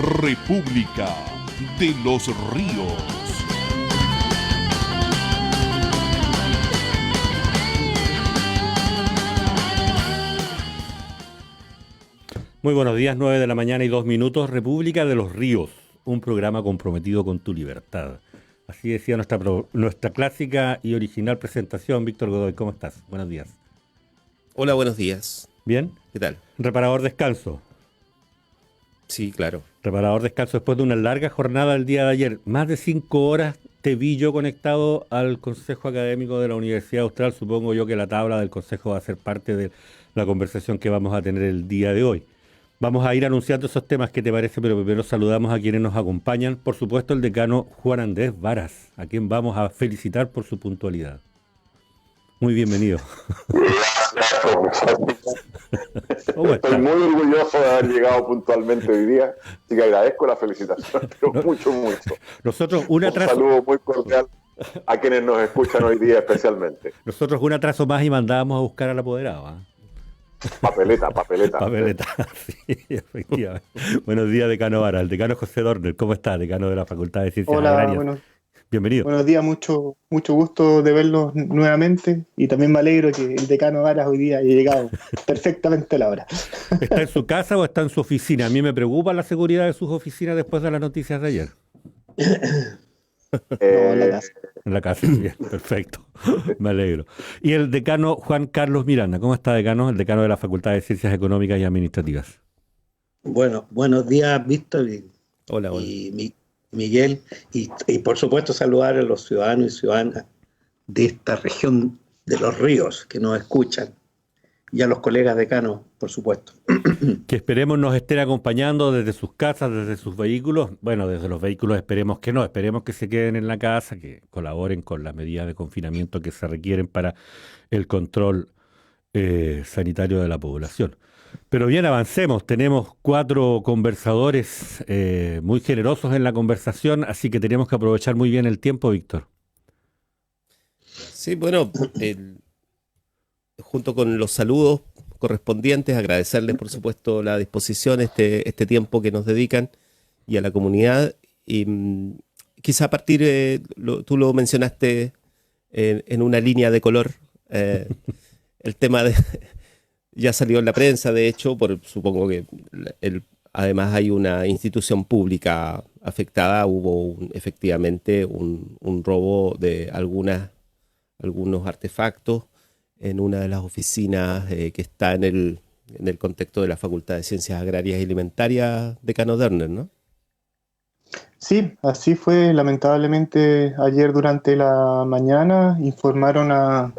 República de los Ríos. Muy buenos días, 9 de la mañana y 2 minutos, República de los Ríos, un programa comprometido con tu libertad. Así decía nuestra clásica y original presentación. Víctor Godoy, ¿cómo estás? Buenos días. Hola, buenos días. ¿Bien? ¿Qué tal? Reparador descanso. Sí, claro. Reparador descanso después de una larga jornada el día de ayer. Más de 5 horas te vi yo conectado al Consejo Académico de la Universidad Austral. Supongo yo que la tabla del Consejo va a ser parte de la conversación que vamos a tener el día de hoy. Vamos a ir anunciando esos temas, ¿qué te parece? Pero primero saludamos a quienes nos acompañan. Por supuesto, el decano Juan Andrés Varas, a quien vamos a felicitar por su puntualidad. Muy bienvenido. Estoy muy orgulloso de haber llegado puntualmente hoy día, así que agradezco la felicitación, pero mucho. Nosotros un saludo muy cordial a quienes nos escuchan hoy día especialmente. Nosotros un atraso más y mandábamos a buscar al apoderado, ¿eh? Papeleta. Sí, efectivamente. Buenos días, decano Vara. El decano José Dorner, ¿cómo está? Decano de la Facultad de Ciencias Agrarias. Bienvenido. Buenos días, mucho gusto de verlos nuevamente y también me alegro que el decano Varas hoy día haya llegado perfectamente a la hora. ¿Está en su casa o está en su oficina? A mí me preocupa la seguridad de sus oficinas después de las noticias de ayer. No, en la casa. En la casa, bien, perfecto. Me alegro. Y el decano Juan Carlos Miranda, ¿cómo está, decano? El decano de la Facultad de Ciencias Económicas y Administrativas. Bueno, buenos días, Víctor Hola. y Miguel, y por supuesto saludar a los ciudadanos y ciudadanas de esta región de los ríos que nos escuchan, y a los colegas decanos, por supuesto. Que esperemos nos estén acompañando desde sus casas, desde sus vehículos. Bueno, desde los vehículos esperemos que no, esperemos que se queden en la casa, que colaboren con las medidas de confinamiento que se requieren para el control sanitario de la población. Pero bien, avancemos. Tenemos 4 conversadores muy generosos en la conversación, así que tenemos que aprovechar muy bien el tiempo, Víctor. Sí, bueno, junto con los saludos correspondientes, agradecerles por supuesto la disposición, este tiempo que nos dedican y a la comunidad. Y quizá a partir, tú lo mencionaste en una línea de color, el tema de... Ya salió en la prensa, de hecho, supongo que además hay una institución pública afectada. Hubo efectivamente un robo de algunos artefactos en una de las oficinas que está en el contexto de la Facultad de Ciencias Agrarias y Alimentarias, decano Dorner, ¿no? Sí, así fue. Lamentablemente ayer durante la mañana informaron a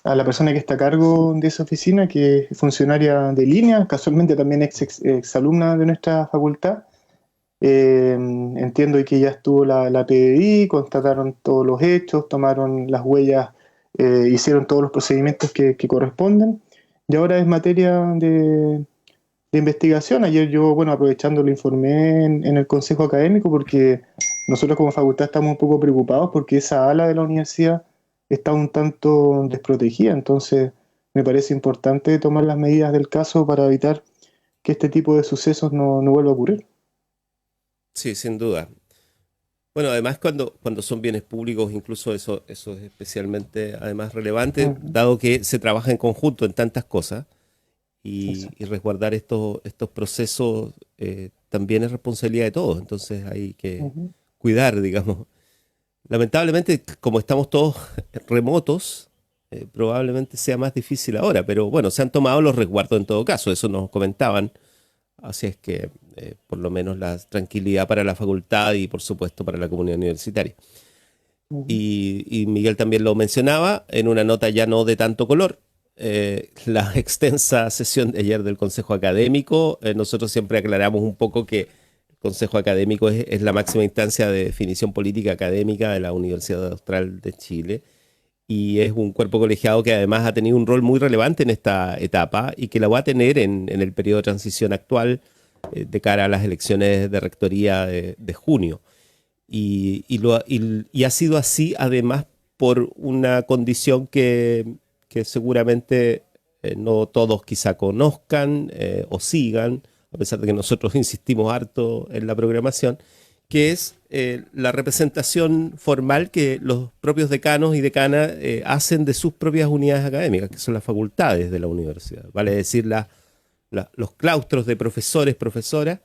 la persona que está a cargo de esa oficina, que es funcionaria de línea, casualmente también exalumna de nuestra facultad. Entiendo que ya estuvo la PDI, constataron todos los hechos, tomaron las huellas, hicieron todos los procedimientos que corresponden, y ahora es materia de investigación. Ayer yo, aprovechando, lo informé en el Consejo Académico, porque nosotros como facultad estamos un poco preocupados porque esa ala de la universidad está un tanto desprotegida. Entonces me parece importante tomar las medidas del caso para evitar que este tipo de sucesos no vuelva a ocurrir. Sí, sin duda. Bueno, además cuando son bienes públicos, incluso eso es especialmente además relevante, dado que se trabaja en conjunto en tantas cosas, y resguardar estos procesos también es responsabilidad de todos. Entonces hay que cuidar, digamos. Lamentablemente, como estamos todos remotos, probablemente sea más difícil ahora, pero bueno, se han tomado los resguardos en todo caso, eso nos comentaban, así es que por lo menos la tranquilidad para la facultad y por supuesto para la comunidad universitaria. Y Miguel también lo mencionaba en una nota ya no de tanto color, la extensa sesión de ayer del Consejo Académico. Nosotros siempre aclaramos un poco que Consejo Académico es la máxima instancia de definición política académica de la Universidad Austral de Chile, y es un cuerpo colegiado que además ha tenido un rol muy relevante en esta etapa y que la va a tener en el periodo de transición actual de cara a las elecciones de rectoría de junio. Y ha sido así además por una condición que seguramente no todos quizá conozcan o sigan, a pesar de que nosotros insistimos harto en la programación, que es la representación formal que los propios decanos y decanas hacen de sus propias unidades académicas, que son las facultades de la universidad, vale decir, los claustros de profesores, profesoras,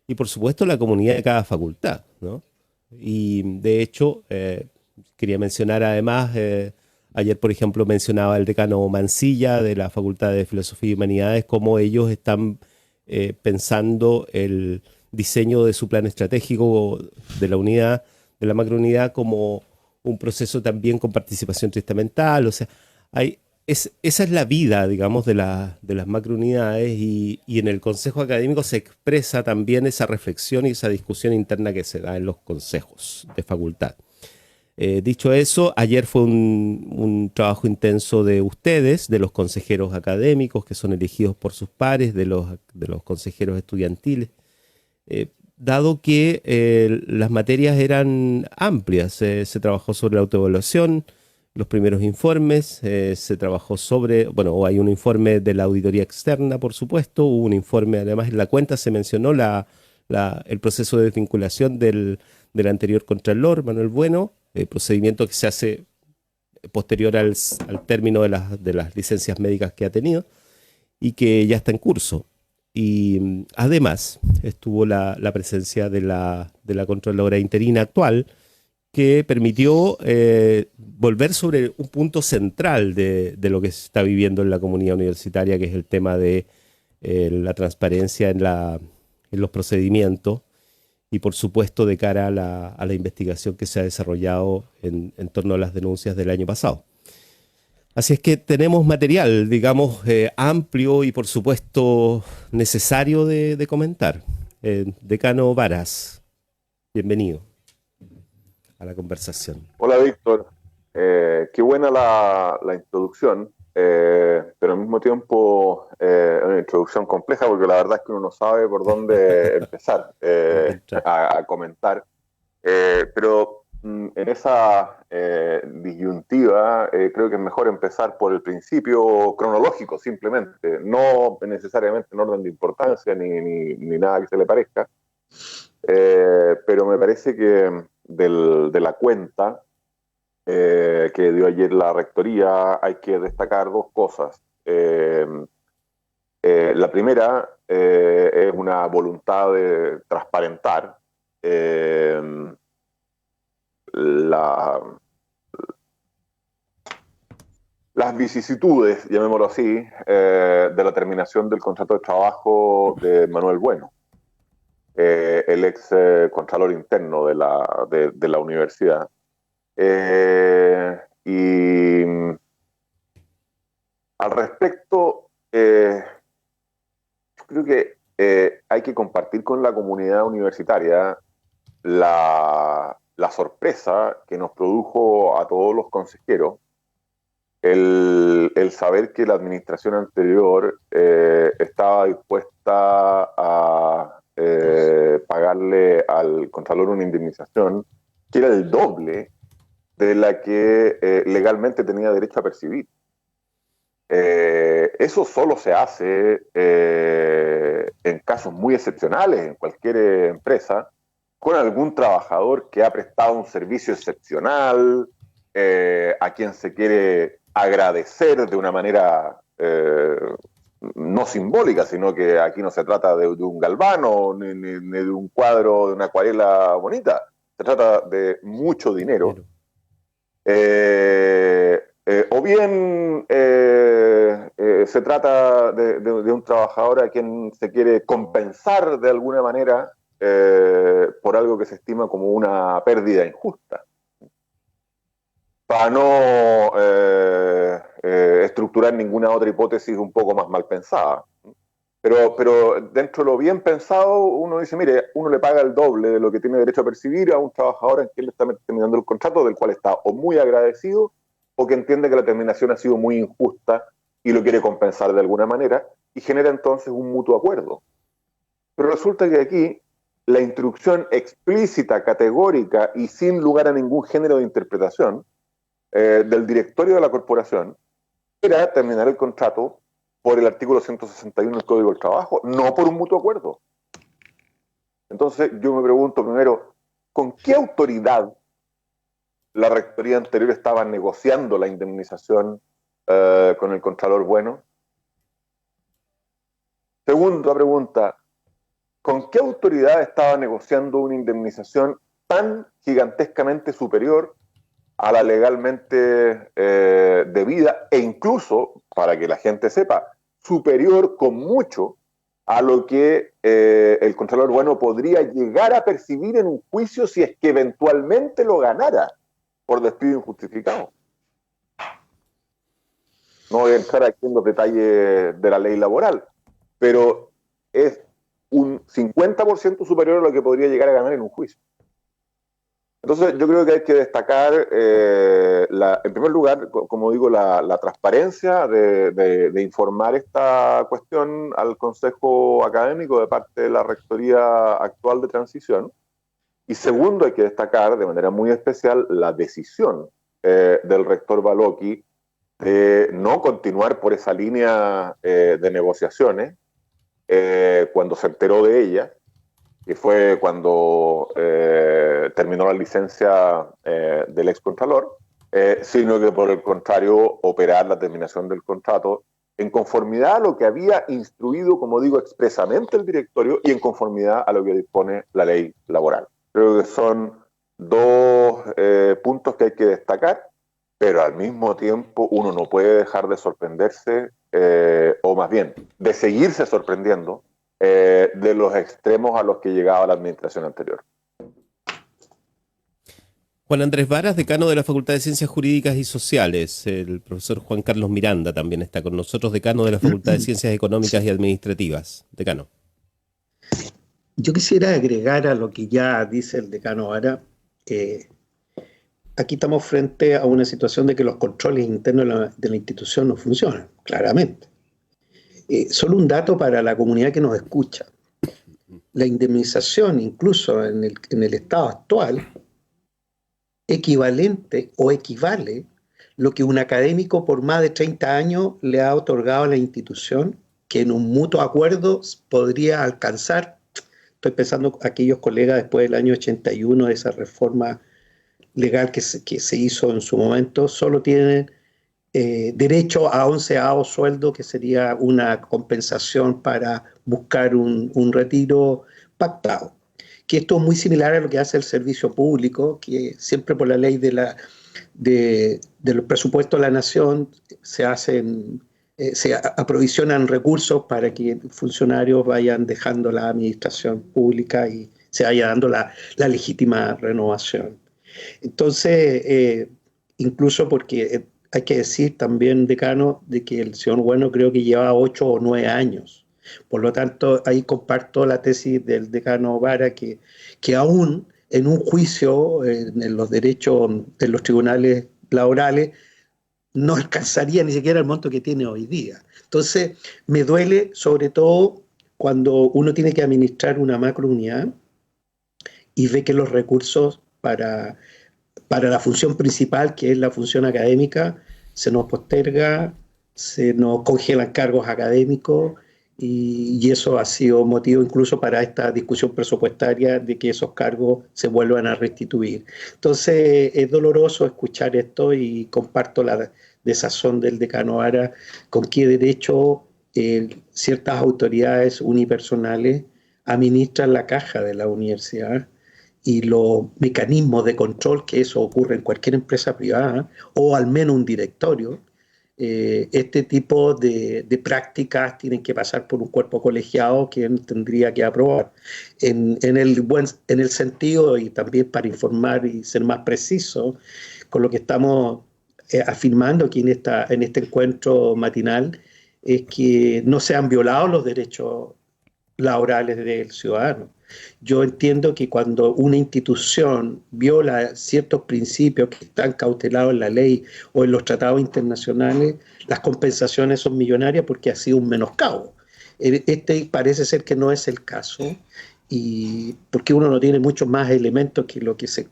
y por supuesto la comunidad de cada facultad, ¿no? Y de hecho, quería mencionar además, ayer por ejemplo mencionaba el decano Mancilla de la Facultad de Filosofía y Humanidades, cómo ellos están pensando el diseño de su plan estratégico de la unidad, de la macrounidad, como un proceso también con participación triestamental. O sea, esa es la vida, digamos, de las macrounidades, y en el consejo académico se expresa también esa reflexión y esa discusión interna que se da en los consejos de facultad. Dicho eso, ayer fue un trabajo intenso de ustedes, de los consejeros académicos que son elegidos por sus pares, de los consejeros estudiantiles, dado que las materias eran amplias. Se trabajó sobre la autoevaluación, los primeros informes, se trabajó sobre, bueno, hay un informe de la auditoría externa, por supuesto, hubo un informe, además en la cuenta se mencionó el proceso de desvinculación del anterior Contralor, Manuel Bueno, procedimiento que se hace posterior al término de las licencias médicas que ha tenido y que ya está en curso. Y además estuvo la presencia de la Contralora interina actual, que permitió volver sobre un punto central de lo que se está viviendo en la comunidad universitaria, que es el tema de la transparencia en los procedimientos y, por supuesto, de cara a la investigación que se ha desarrollado en torno a las denuncias del año pasado. Así es que tenemos material, digamos, amplio y, por supuesto, necesario de comentar. Decano Varas, bienvenido a la conversación. Hola, Víctor. Qué buena la introducción, pero al mismo tiempo una introducción compleja, porque la verdad es que uno no sabe por dónde empezar a comentar. Pero en esa disyuntiva creo que es mejor empezar por el principio cronológico, simplemente, no necesariamente en orden de importancia ni nada que se le parezca, pero me parece que de la cuenta que dio ayer la rectoría hay que destacar dos cosas. La primera es una voluntad de transparentar las vicisitudes, llamémoslo así, de la terminación del contrato de trabajo de Manuel Bueno, el ex contralor interno de la universidad. Y al respecto, yo creo que hay que compartir con la comunidad universitaria la sorpresa que nos produjo a todos los consejeros el saber que la administración anterior estaba dispuesta a pagarle al contralor una indemnización que era el doble de la que legalmente tenía derecho a percibir. Eso solo se hace en casos muy excepcionales en cualquier empresa, con algún trabajador que ha prestado un servicio excepcional, a quien se quiere agradecer de una manera no simbólica, sino que aquí no se trata de un galvano ni de un cuadro, de una acuarela bonita, se trata de mucho dinero. O bien se trata de un trabajador a quien se quiere compensar de alguna manera por algo que se estima como una pérdida injusta, para no estructurar ninguna otra hipótesis un poco más mal pensada. Pero dentro de lo bien pensado, uno dice, mire, uno le paga el doble de lo que tiene derecho a percibir a un trabajador en quien le está terminando el contrato, del cual está o muy agradecido o que entiende que la terminación ha sido muy injusta y lo quiere compensar de alguna manera, y genera entonces un mutuo acuerdo. Pero resulta que aquí la instrucción explícita, categórica y sin lugar a ningún género de interpretación del directorio de la corporación era terminar el contrato por el artículo 161 del Código del Trabajo, no por un mutuo acuerdo. Entonces yo me pregunto primero, ¿con qué autoridad la rectoría anterior estaba negociando la indemnización con el Contralor Bueno? Segunda pregunta, ¿con qué autoridad estaba negociando una indemnización tan gigantescamente superior a la legalmente debida e incluso, para que la gente sepa, superior con mucho a lo que el Contralor Bueno podría llegar a percibir en un juicio si es que eventualmente lo ganara por despido injustificado? No voy a entrar aquí en los detalles de la ley laboral, pero es un 50% superior a lo que podría llegar a ganar en un juicio. Entonces yo creo que hay que destacar, en primer lugar, como digo, la transparencia de informar esta cuestión al Consejo Académico de parte de la Rectoría actual de transición. Y segundo, hay que destacar de manera muy especial la decisión del rector Baloqui de no continuar por esa línea de negociaciones cuando se enteró de ella, que fue cuando terminó la licencia del excontralor, sino que por el contrario operar la terminación del contrato en conformidad a lo que había instruido, como digo, expresamente el directorio y en conformidad a lo que dispone la ley laboral. Creo que son dos puntos que hay que destacar, pero al mismo tiempo uno no puede dejar de sorprenderse, o más bien, de seguirse sorprendiendo de los extremos a los que llegaba la administración anterior. Juan Andrés Varas, decano de la Facultad de Ciencias Jurídicas y Sociales. El profesor Juan Carlos Miranda también está con nosotros, decano de la Facultad de Ciencias Económicas y Administrativas. Decano. Yo quisiera agregar a lo que ya dice el decano Vara. Aquí estamos frente a una situación de que los controles internos de la institución no funcionan, claramente. Solo un dato para la comunidad que nos escucha. La indemnización, incluso en el estado actual, equivalente o equivale lo que un académico por más de 30 años le ha otorgado a la institución, que en un mutuo acuerdo podría alcanzar. Estoy pensando aquellos colegas después del año 81 de esa reforma legal que se hizo en su momento, solo tienen derecho a 11avo sueldo, que sería una compensación para buscar un retiro pactado. Que esto es muy similar a lo que hace el servicio público, que siempre por la ley de los presupuestos de la nación se aprovisionan recursos para que funcionarios vayan dejando la administración pública y se vaya dando la legítima renovación. Entonces, incluso porque hay que decir también, decano, de que el señor Bueno creo que lleva 8 o 9 años. Por lo tanto, ahí comparto la tesis del decano Vara, que aún en un juicio en los derechos de los tribunales laborales no alcanzaría ni siquiera el monto que tiene hoy día. Entonces, me duele sobre todo cuando uno tiene que administrar una macrounidad y ve que los recursos para la función principal, que es la función académica, se nos posterga, se nos congelan cargos académicos y eso ha sido motivo incluso para esta discusión presupuestaria de que esos cargos se vuelvan a restituir. Entonces es doloroso escuchar esto y comparto la desazón del decano Vara con qué derecho ciertas autoridades unipersonales administran la caja de la universidad y los mecanismos de control, que eso ocurre en cualquier empresa privada, o al menos un directorio. Este tipo de prácticas tienen que pasar por un cuerpo colegiado que tendría que aprobar. En el sentido, y también para informar y ser más preciso, con lo que estamos afirmando aquí en este encuentro matinal, es que no se han violado los derechos laborales del ciudadano. Yo entiendo que cuando una institución viola ciertos principios que están cautelados en la ley o en los tratados internacionales, las compensaciones son millonarias porque ha sido un menoscabo. Este parece ser que no es el caso, y porque uno no tiene muchos más elementos que lo que se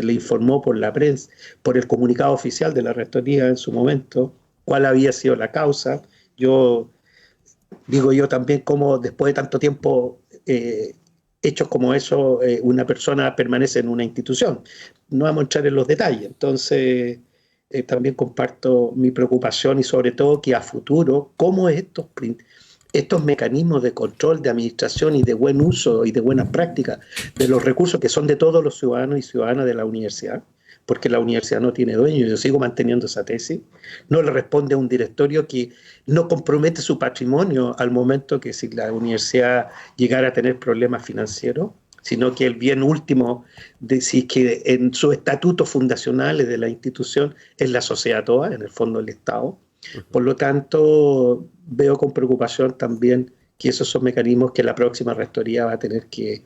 le informó por la prensa, por el comunicado oficial de la rectoría en su momento, cuál había sido la causa. Yo digo yo también como después de tanto tiempo hechos como eso, una persona permanece en una institución. No vamos a entrar en los detalles. Entonces, también comparto mi preocupación y sobre todo que a futuro, cómo estos mecanismos de control, de administración y de buen uso y de buenas prácticas de los recursos que son de todos los ciudadanos y ciudadanas de la universidad, porque la universidad no tiene dueño, yo sigo manteniendo esa tesis, no le responde a un directorio que no compromete su patrimonio al momento que si la universidad llegara a tener problemas financieros, sino que el bien último, de si que en sus estatutos fundacionales de la institución es la sociedad toda, en el fondo el Estado. Por lo tanto, veo con preocupación también que esos son mecanismos que la próxima rectoría va a tener que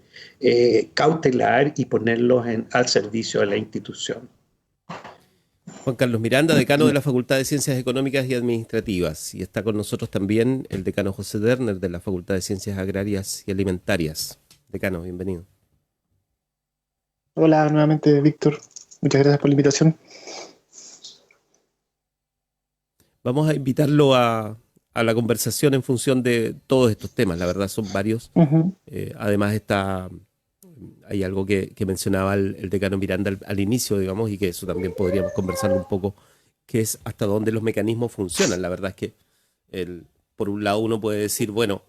cautelar y ponerlos al servicio de la institución. Juan Carlos Miranda, decano de la Facultad de Ciencias Económicas y Administrativas. Y está con nosotros también el decano José Derner de la Facultad de Ciencias Agrarias y Alimentarias. Decano, bienvenido. Hola nuevamente, Víctor. Muchas gracias por la invitación. Vamos a invitarlo a la conversación en función de todos estos temas. La verdad son varios. Además hay algo que mencionaba el decano Miranda al inicio, digamos, y que eso también podríamos conversarlo un poco, que es hasta dónde los mecanismos funcionan. La verdad es que por un lado uno puede decir, bueno,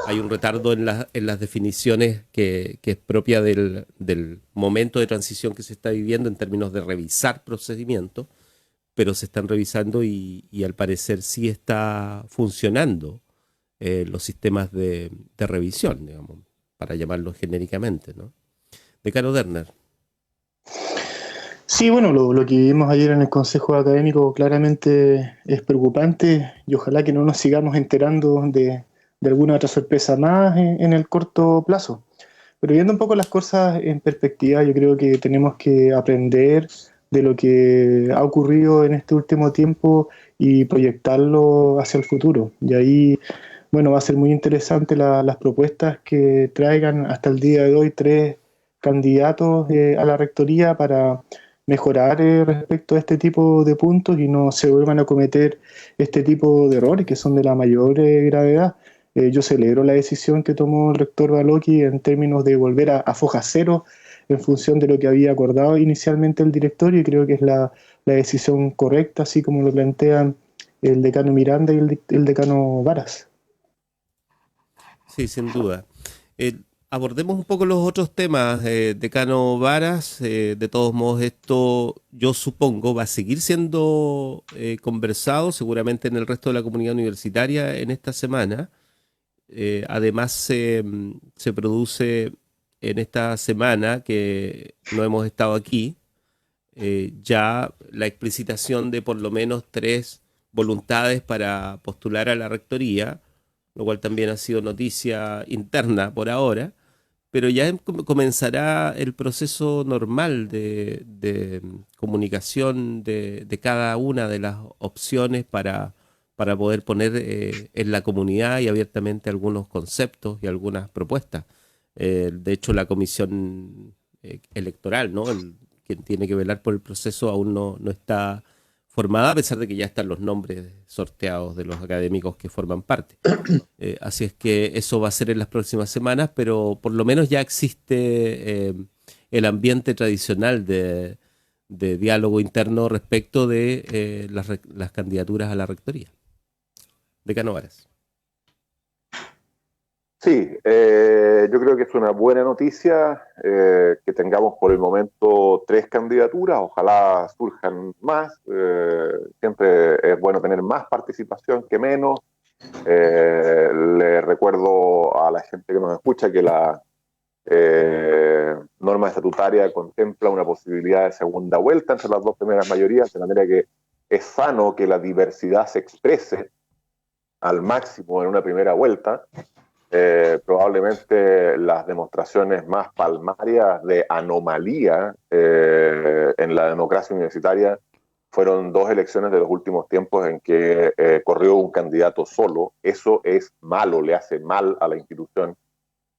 hay un retardo en las definiciones que es propia del momento de transición que se está viviendo en términos de revisar procedimientos, pero se están revisando y al parecer sí está funcionando los sistemas de revisión, digamos, para llamarlo genéricamente, ¿no? Decano Derner. Sí, bueno, lo que vimos ayer en el Consejo Académico claramente es preocupante y ojalá que no nos sigamos enterando de alguna otra sorpresa más en el corto plazo. Pero viendo un poco las cosas en perspectiva, yo creo que tenemos que aprender de lo que ha ocurrido en este último tiempo y proyectarlo hacia el futuro. Y ahí, bueno, va a ser muy interesante las propuestas que traigan hasta el día de hoy 3 candidatos a la rectoría para mejorar respecto a este tipo de puntos y no se vuelvan a cometer este tipo de errores que son de la mayor gravedad. Yo celebro la decisión que tomó el rector Baloqui en términos de volver a foja cero en función de lo que había acordado inicialmente el directorio y creo que es la decisión correcta, así como lo plantean el decano Miranda y el decano Varas. Sí, sin duda. Abordemos un poco los otros temas, decano Varas. De todos modos, esto yo supongo va a seguir siendo conversado seguramente en el resto de la comunidad universitaria en esta semana. Además, se produce en esta semana que no hemos estado aquí, ya la explicitación de por lo menos 3 voluntades para postular a la rectoría, lo cual también ha sido noticia interna por ahora, pero ya comenzará el proceso normal de comunicación de cada una de las opciones para poder poner en la comunidad y abiertamente algunos conceptos y algunas propuestas. De hecho, la comisión electoral, ¿no? Quien tiene que velar por el proceso aún no está formada, a pesar de que ya están los nombres sorteados de los académicos que forman parte. Así es que eso va a ser en las próximas semanas, pero por lo menos ya existe el ambiente tradicional de diálogo interno respecto de las candidaturas a la rectoría. Decano Varas. Sí, yo creo que es una buena noticia que tengamos por el momento 3 candidaturas, ojalá surjan más, siempre es bueno tener más participación que menos. Le recuerdo a la gente que nos escucha que la norma estatutaria contempla una posibilidad de segunda vuelta entre las 2 primeras mayorías, de manera que es sano que la diversidad se exprese al máximo en una primera vuelta. Probablemente las demostraciones más palmarias de anomalía en la democracia universitaria fueron 2 elecciones de los últimos tiempos en que corrió un candidato solo. Eso es malo, le hace mal a la institución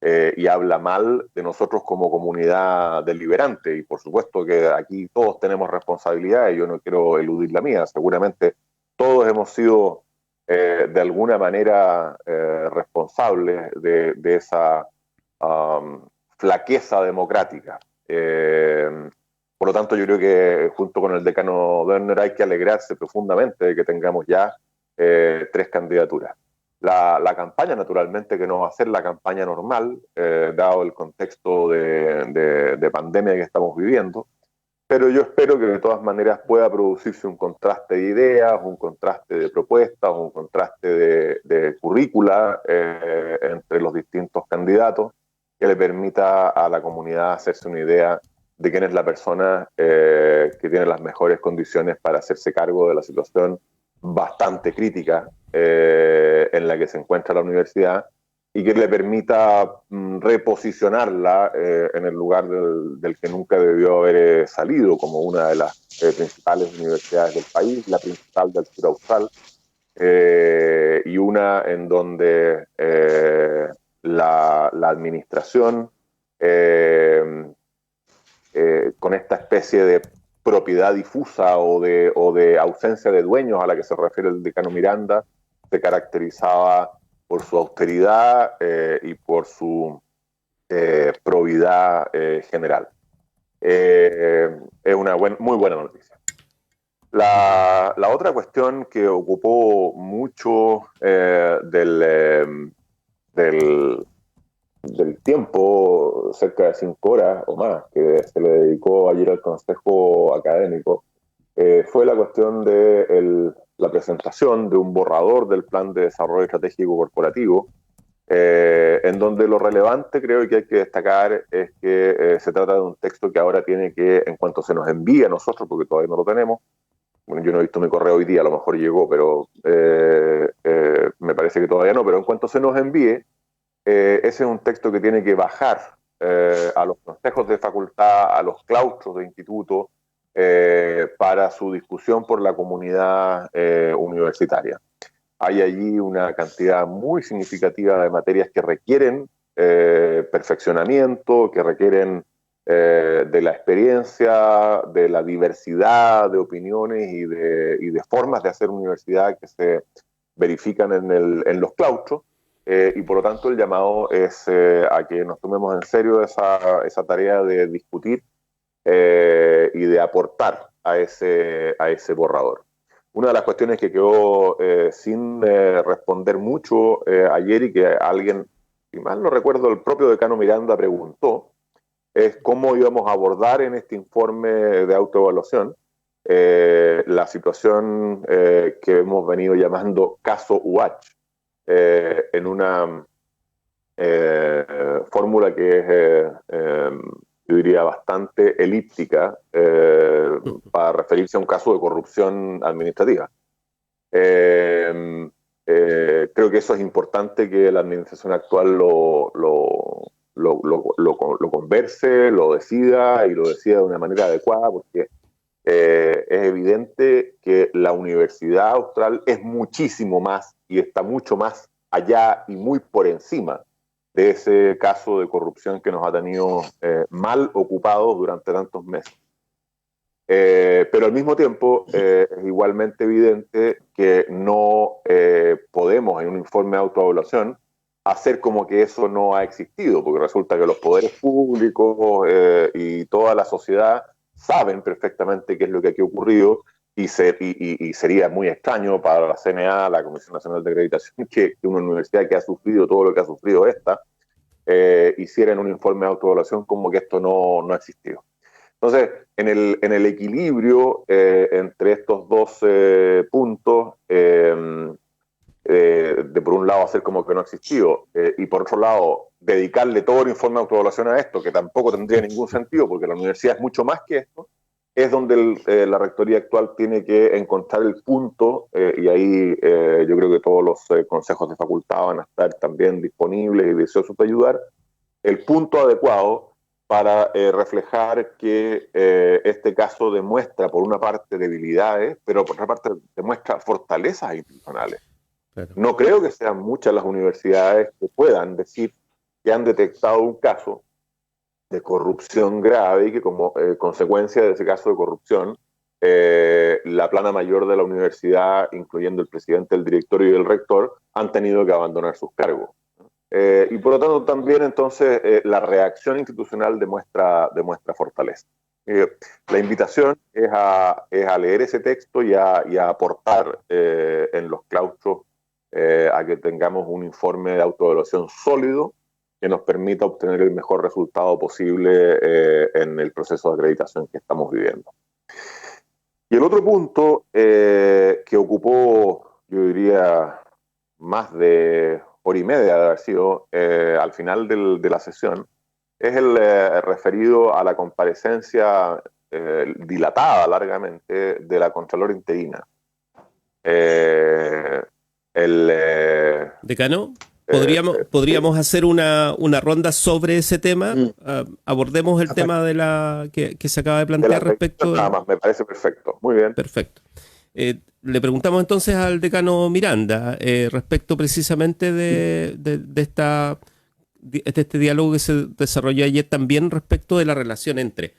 y habla mal de nosotros como comunidad deliberante. Y por supuesto que aquí todos tenemos responsabilidades, yo no quiero eludir la mía. Seguramente todos hemos sido de alguna manera responsables de esa flaqueza democrática. Por lo tanto, yo creo que junto con el decano Werner hay que alegrarse profundamente de que tengamos ya 3 candidaturas. La campaña, naturalmente, que no va a ser la campaña normal, dado el contexto de pandemia que estamos viviendo, pero yo espero que de todas maneras pueda producirse un contraste de ideas, un contraste de propuestas, un contraste de currícula entre los distintos candidatos, que le permita a la comunidad hacerse una idea de quién es la persona que tiene las mejores condiciones para hacerse cargo de la situación bastante crítica en la que se encuentra la universidad y que le permita reposicionarla en el lugar del que nunca debió haber salido, como una de las principales universidades del país, la principal del sur austral, y una en donde la administración, con esta especie de propiedad difusa o de ausencia de dueños a la que se refiere el decano Miranda, se caracterizaba por su austeridad y por su probidad general. Es una muy buena noticia. La otra cuestión que ocupó mucho del tiempo, cerca de 5 horas o más, que se le dedicó ayer al Consejo Académico, fue la cuestión de la presentación de un borrador del Plan de Desarrollo Estratégico Corporativo, en donde lo relevante, creo que hay que destacar, es que se trata de un texto que ahora tiene que, en cuanto se nos envíe a nosotros, porque todavía no lo tenemos, bueno, yo no he visto mi correo hoy día, a lo mejor llegó, pero me parece que todavía no, pero en cuanto se nos envíe, ese es un texto que tiene que bajar a los consejos de facultad, a los claustros de instituto, para su discusión por la comunidad universitaria. Hay allí una cantidad muy significativa de materias que requieren perfeccionamiento, que requieren de la experiencia, de la diversidad de opiniones y de formas de hacer universidad que se verifican en los claustros. Y por lo tanto el llamado es a que nos tomemos en serio esa tarea de discutir y de aportar a ese borrador. Una de las cuestiones que quedó sin responder mucho ayer y que alguien, si mal no recuerdo, el propio decano Miranda preguntó, es cómo íbamos a abordar en este informe de autoevaluación la situación que hemos venido llamando caso UH, en una fórmula que es, yo diría, bastante elíptica para referirse a un caso de corrupción administrativa. Creo que eso es importante que la administración actual lo converse, lo decida y lo decida de una manera adecuada, porque es evidente que la Universidad Austral es muchísimo más y está mucho más allá y muy por encima de ese caso de corrupción que nos ha tenido mal ocupados durante tantos meses. Pero al mismo tiempo es igualmente evidente que no podemos en un informe de autoevaluación hacer como que eso no ha existido, porque resulta que los poderes públicos y toda la sociedad saben perfectamente qué es lo que aquí ha ocurrido y sería muy extraño para la CNA, la Comisión Nacional de Acreditación, que una universidad que ha sufrido todo lo que ha sufrido hiciera en un informe de autoevaluación como que esto no ha existido. Entonces, en el equilibrio entre estos dos puntos, de por un lado hacer como que no ha existido y por otro lado dedicarle todo el informe de autoevaluación a esto, que tampoco tendría ningún sentido porque la universidad es mucho más que esto, es donde la rectoría actual tiene que encontrar el punto y ahí yo creo que todos los consejos de facultad van a estar también disponibles y deseosos de ayudar, el punto adecuado para reflejar que este caso demuestra por una parte debilidades, pero por otra parte demuestra fortalezas institucionales. Claro. No creo que sean muchas las universidades que puedan decir que han detectado un caso de corrupción grave y que como consecuencia de ese caso de corrupción la plana mayor de la universidad, incluyendo el presidente, el directorio y el rector, han tenido que abandonar sus cargos. Y por lo tanto también entonces la reacción institucional demuestra fortaleza. La invitación es a leer ese texto y a aportar en los claustros a que tengamos un informe de autoevaluación sólido que nos permita obtener el mejor resultado posible en el proceso de acreditación que estamos viviendo. Y el otro punto que ocupó, yo diría, más de hora y media de haber sido al final de la sesión, es el referido a la comparecencia dilatada largamente de la Contralora interina. Decano, ¿podríamos hacer una ronda sobre ese tema? Abordemos el tema de que se acaba de plantear respecto de... Nada más, me parece perfecto. Muy bien. Perfecto. Le preguntamos entonces al decano Miranda respecto precisamente de este diálogo que se desarrolló ayer también respecto de la relación entre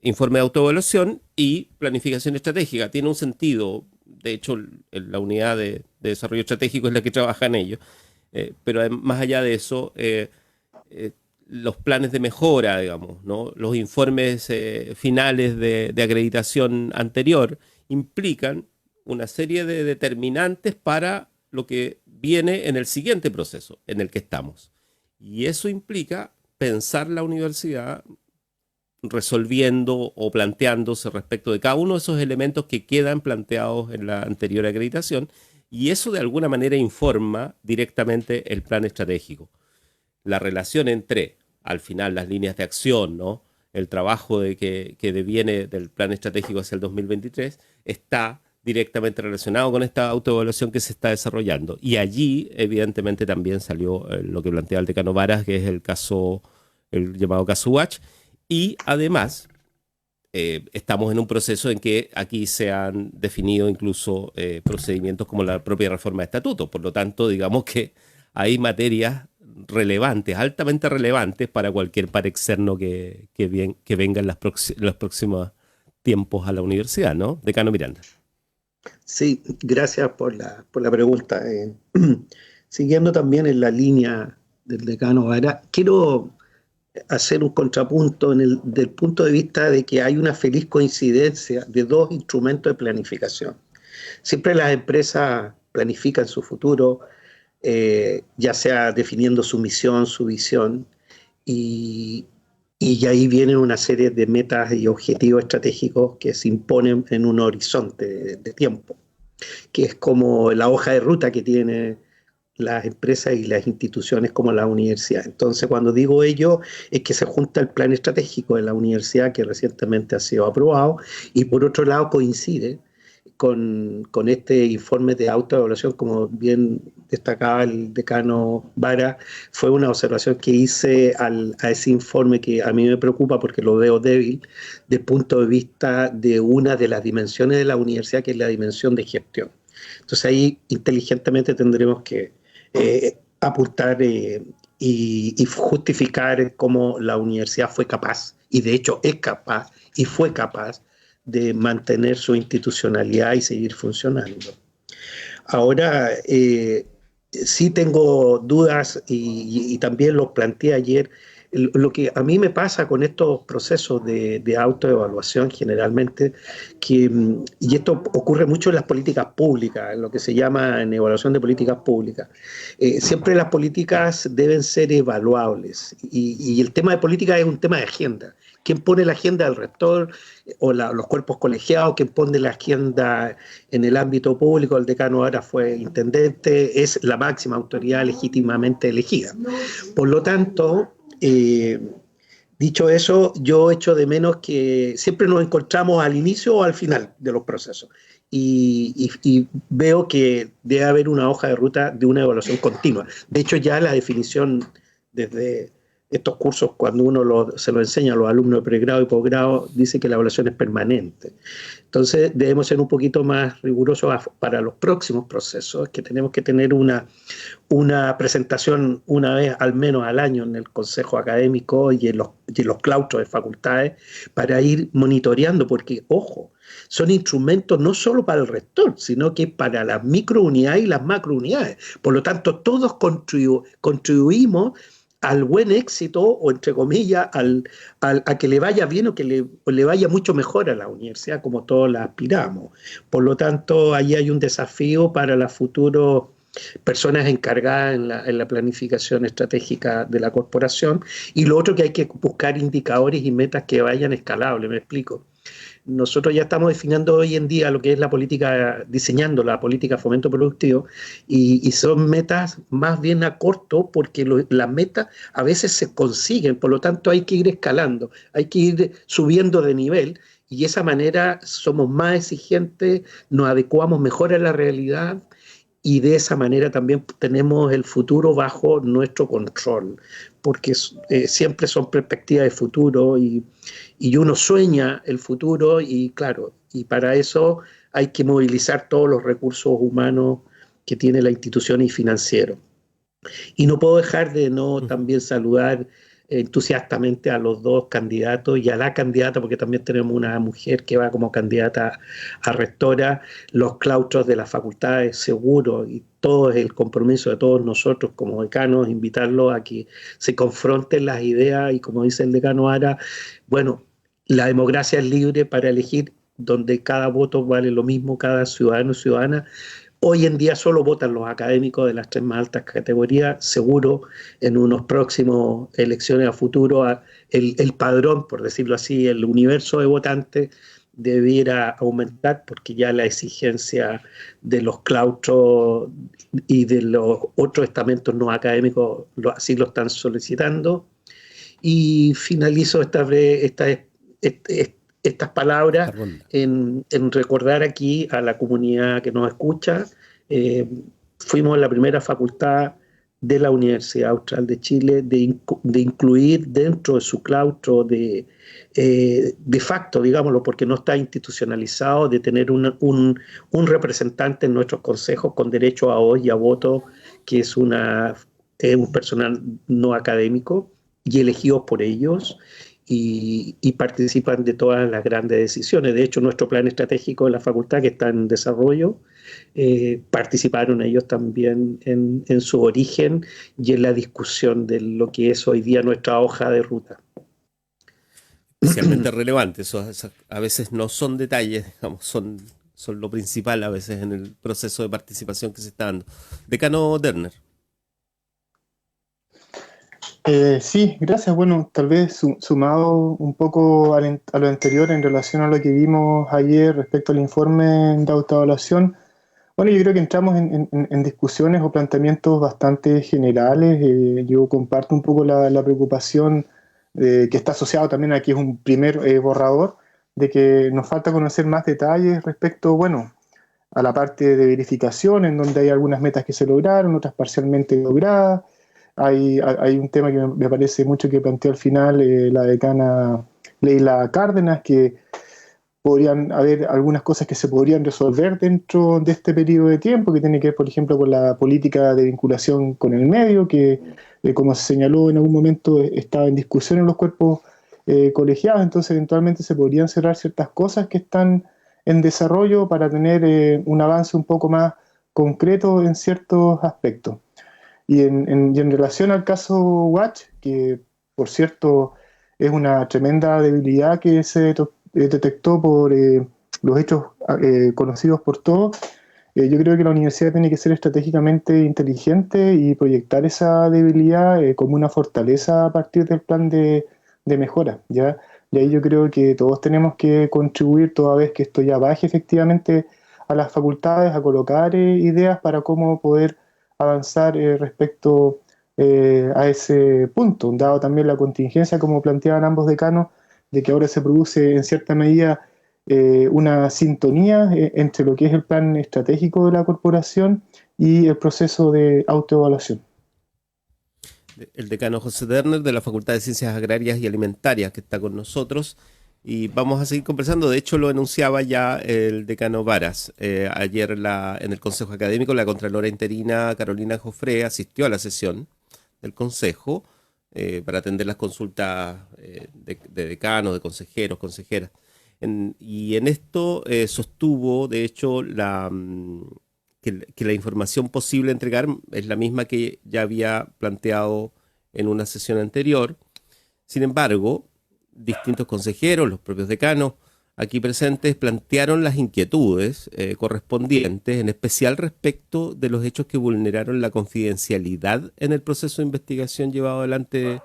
informe de autoevaluación y planificación estratégica. Tiene un sentido, de hecho la unidad de desarrollo estratégico es la que trabaja en ello, pero más allá de eso, los planes de mejora, digamos, ¿no? Los informes finales de acreditación anterior implican una serie de determinantes para lo que viene en el siguiente proceso en el que estamos. Y eso implica pensar la universidad resolviendo o planteándose respecto de cada uno de esos elementos que quedan planteados en la anterior acreditación, y eso de alguna manera informa directamente el plan estratégico. La relación entre, al final, las líneas de acción, ¿no? El trabajo que deviene del plan estratégico hacia el 2023 está directamente relacionado con esta autoevaluación que se está desarrollando. Y allí, evidentemente, también salió lo que plantea el decano Varas, que es el llamado caso Watch. Y además, estamos en un proceso en que aquí se han definido incluso procedimientos como la propia reforma de estatuto. Por lo tanto, digamos que hay materias relevantes, altamente relevantes para cualquier par externo que venga en los próximos tiempos a la universidad, ¿no? Decano Miranda. Sí, gracias por la pregunta. Siguiendo también en la línea del decano Vara, quiero hacer un contrapunto del punto de vista de que hay una feliz coincidencia de dos instrumentos de planificación. Siempre las empresas planifican su futuro, ya sea definiendo su misión, su visión, y ahí vienen una serie de metas y objetivos estratégicos que se imponen en un horizonte de tiempo, que es como la hoja de ruta que tienen las empresas y las instituciones como la universidad. Entonces, cuando digo ello, es que se junta el plan estratégico de la universidad que recientemente ha sido aprobado, y por otro lado coincide con este informe de autoevaluación, como bien destacaba el decano Vara. Fue una observación que hice a ese informe que a mí me preocupa porque lo veo débil desde el punto de vista de una de las dimensiones de la universidad, que es la dimensión de gestión. Entonces ahí inteligentemente tendremos que apuntar y justificar cómo la universidad fue capaz, y de hecho es capaz y fue capaz de mantener su institucionalidad y seguir funcionando. Ahora, sí tengo dudas y también los planteé ayer. Lo que a mí me pasa con estos procesos de autoevaluación generalmente, y esto ocurre mucho en las políticas públicas, en lo que se llama en evaluación de políticas públicas, siempre las políticas deben ser evaluables, y el tema de política es un tema de agenda. ¿Quién pone la agenda? El rector o los cuerpos colegiados. ¿Quién pone la agenda en el ámbito público? El decano ahora fue intendente, es la máxima autoridad legítimamente elegida. Por lo tanto, dicho eso, yo echo de menos que siempre nos encontramos al inicio o al final de los procesos, y veo que debe haber una hoja de ruta de una evaluación continua. De hecho, ya la definición desde estos cursos, cuando uno se lo enseña a los alumnos de pregrado y posgrado, dice que la evaluación es permanente. Entonces debemos ser un poquito más rigurosos para los próximos procesos, que tenemos que tener una presentación una vez al menos al año en el consejo académico y en los claustros de facultades para ir monitoreando, porque, ojo, son instrumentos no solo para el rector, sino que para las microunidades y las macrounidades. Por lo tanto, todos contribuimos al buen éxito, o entre comillas, a que le vaya bien o que le vaya mucho mejor a la universidad, como todos la aspiramos. Por lo tanto, ahí hay un desafío para las futuras personas encargadas en la planificación estratégica de la corporación. Y lo otro, que hay que buscar indicadores y metas que vayan escalables, me explico. Nosotros ya estamos definiendo hoy en día lo que es la política, diseñando la política de fomento productivo, y son metas más bien a corto, porque las metas a veces se consiguen, por lo tanto hay que ir escalando, hay que ir subiendo de nivel, y de esa manera somos más exigentes, nos adecuamos mejor a la realidad, y de esa manera también tenemos el futuro bajo nuestro control, porque siempre son perspectivas de futuro, y uno sueña el futuro, y claro, y para eso hay que movilizar todos los recursos humanos que tiene la institución y financieros. Y no puedo dejar de no también saludar entusiastamente a los dos candidatos y a la candidata, porque también tenemos una mujer que va como candidata a rectora, los claustros de las facultades, seguro, y todo el compromiso de todos nosotros como decanos, invitarlos a que se confronten las ideas, y como dice el decano Ara, bueno, la democracia es libre para elegir, donde cada voto vale lo mismo, cada ciudadano y ciudadana. Hoy en día solo votan los académicos de las 3 más altas categorías. Seguro en unos próximos elecciones a futuro el padrón, por decirlo así, el universo de votantes debiera aumentar, porque ya la exigencia de los claustros y de los otros estamentos no académicos así lo están solicitando. Y finalizo estas palabras en recordar aquí a la comunidad que nos escucha. Fuimos la primera facultad de la Universidad Austral de Chile de incluir dentro de su claustro de facto, digámoslo, porque no está institucionalizado, de tener un representante en nuestros consejos con derecho a voz y a voto, que es un personal no académico y elegidos por ellos, y participan de todas las grandes decisiones. De hecho, nuestro plan estratégico de la facultad, que está en desarrollo, participaron ellos también en su origen y en la discusión de lo que es hoy día nuestra hoja de ruta. Especialmente relevante, a veces no son detalles, digamos, son lo principal a veces en el proceso de participación que se está dando. Decano Derner. Sí, gracias. Bueno, tal vez sumado un poco a lo anterior en relación a lo que vimos ayer respecto al informe de autoevaluación, bueno, yo creo que entramos en discusiones o planteamientos bastante generales. Yo comparto un poco la preocupación que está asociado también aquí, es un primer borrador, de que nos falta conocer más detalles respecto, bueno, a la parte de verificación, en donde hay algunas metas que se lograron, otras parcialmente logradas. Hay un tema que me parece mucho que planteó al final la decana Leila Cárdenas, que podrían haber algunas cosas que se podrían resolver dentro de este periodo de tiempo, que tiene que ver, por ejemplo, con la política de vinculación con el medio, que, como se señaló en algún momento, estaba en discusión en los cuerpos colegiados. Entonces, eventualmente se podrían cerrar ciertas cosas que están en desarrollo para tener un avance un poco más concreto en ciertos aspectos. Y en relación al caso Watch, que por cierto es una tremenda debilidad que se detectó por los hechos conocidos por todos, yo creo que la universidad tiene que ser estratégicamente inteligente y proyectar esa debilidad como una fortaleza a partir del plan de mejora, ¿ya? Y ahí yo creo que todos tenemos que contribuir, toda vez que esto ya baje efectivamente a las facultades, a colocar ideas para cómo poder avanzar respecto a ese punto, dado también la contingencia, como planteaban ambos decanos, de que ahora se produce en cierta medida una sintonía entre lo que es el plan estratégico de la corporación y el proceso de autoevaluación. el decano José Derner de la Facultad de Ciencias Agrarias y Alimentarias, que está con nosotros. Y vamos a seguir conversando. De hecho, lo anunciaba ya el decano Varas. Ayer en el Consejo Académico, la Contralora Interina Carolina Jofré asistió a la sesión del Consejo para atender las consultas de decanos, de consejeros, consejeras. Y en esto sostuvo, de hecho, que la información posible a entregar es la misma que ya había planteado en una sesión anterior. Sin embargo, distintos consejeros, los propios decanos aquí presentes, plantearon las inquietudes correspondientes, en especial respecto de los hechos que vulneraron la confidencialidad en el proceso de investigación llevado adelante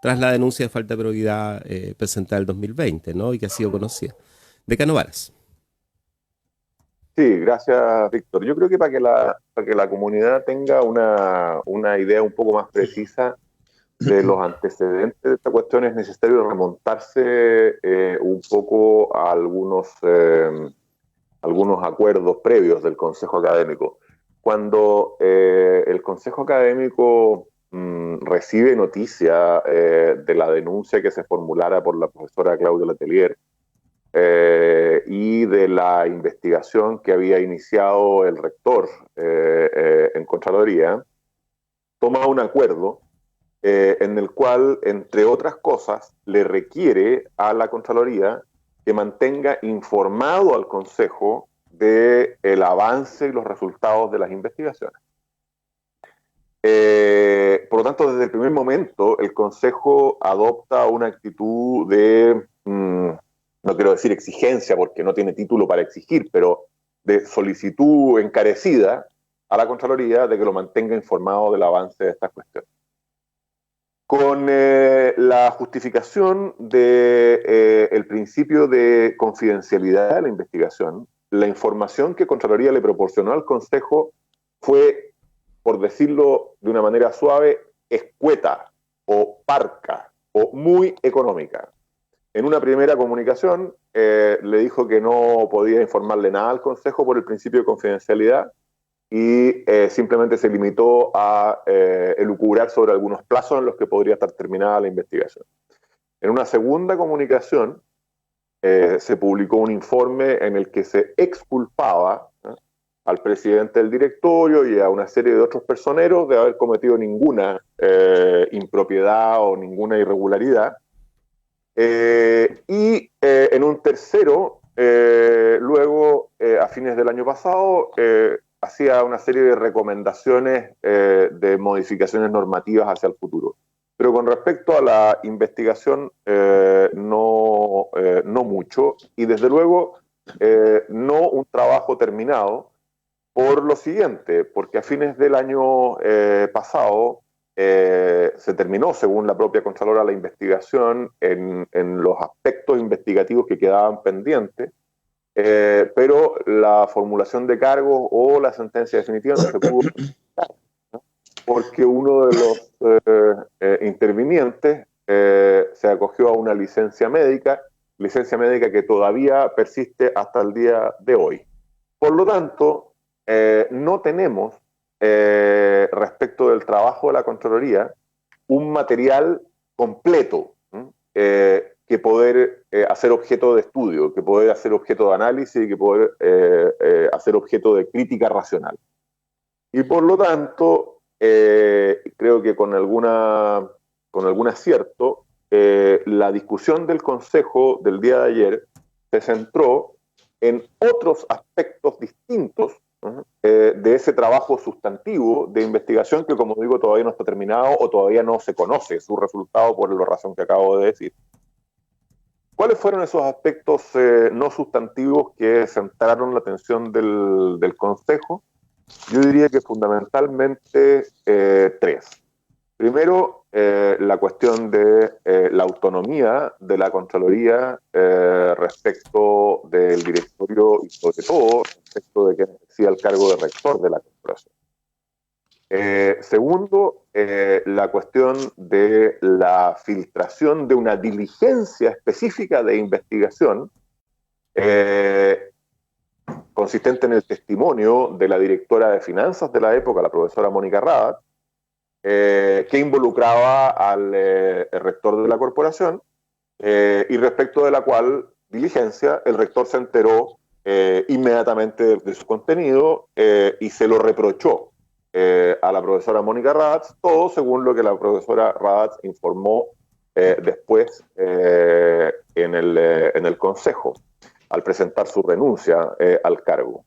tras la denuncia de falta de probidad presentada el 2020, ¿no? Y que ha sido conocida. Decano Varas. Sí, gracias, Víctor. Yo creo que para que la comunidad tenga una idea un poco más precisa de los antecedentes de esta cuestión, es necesario remontarse un poco a algunos acuerdos previos del Consejo Académico. Cuando el Consejo Académico recibe noticia de la denuncia que se formulara por la profesora Claudia Letelier, y de la investigación que había iniciado el rector en Contraloría, toma un acuerdo en el cual, entre otras cosas, le requiere a la Contraloría que mantenga informado al Consejo del avance y los resultados de las investigaciones. Por lo tanto, desde el primer momento, el Consejo adopta una actitud de... no quiero decir exigencia porque no tiene título para exigir, pero de solicitud encarecida a la Contraloría de que lo mantenga informado del avance de estas cuestiones. Con la justificación del principio de confidencialidad de la investigación, la información que Contraloría le proporcionó al Consejo fue, por decirlo de una manera suave, escueta o parca o muy económica. En una primera comunicación le dijo que no podía informarle nada al Consejo por el principio de confidencialidad y simplemente se limitó a elucubrar sobre algunos plazos en los que podría estar terminada la investigación. En una segunda comunicación se publicó un informe en el que se exculpaba al presidente del directorio y a una serie de otros personeros de haber cometido ninguna impropiedad o ninguna irregularidad. Y en un tercero, luego, a fines del año pasado, hacía una serie de recomendaciones de modificaciones normativas hacia el futuro. Pero con respecto a la investigación, no mucho, y desde luego no un trabajo terminado, por lo siguiente, porque a fines del año pasado, se terminó, según la propia Contralora, la investigación en los aspectos investigativos que quedaban pendientes, pero la formulación de cargos o la sentencia definitiva no se pudo presentar, ¿no? Porque uno de los intervinientes se acogió a una licencia médica que todavía persiste hasta el día de hoy. Por lo tanto, no tenemos respecto del trabajo de la Contraloría, un material completo que poder hacer objeto de estudio, que poder hacer objeto de análisis y que poder hacer objeto de crítica racional. Y por lo tanto, creo que con algún acierto, la discusión del Consejo del día de ayer se centró en otros aspectos distintos de ese trabajo sustantivo de investigación que, como digo, todavía no está terminado o todavía no se conoce su resultado por la razón que acabo de decir. ¿Cuáles fueron esos aspectos no sustantivos que centraron la atención del Consejo? Yo diría que fundamentalmente tres. Primero, la cuestión de la autonomía de la Contraloría respecto del directorio y sobre todo respecto de quien ejercía el cargo de rector de la corporación. Segundo, la cuestión de la filtración de una diligencia específica de investigación consistente en el testimonio de la directora de finanzas de la época, la profesora Mónica Rabat, que involucraba al el rector de la corporación y respecto de la cual diligencia el rector se enteró inmediatamente de su contenido y se lo reprochó a la profesora Mónica Radatz, todo según lo que la profesora Radatz informó después en el Consejo, al presentar su renuncia al cargo.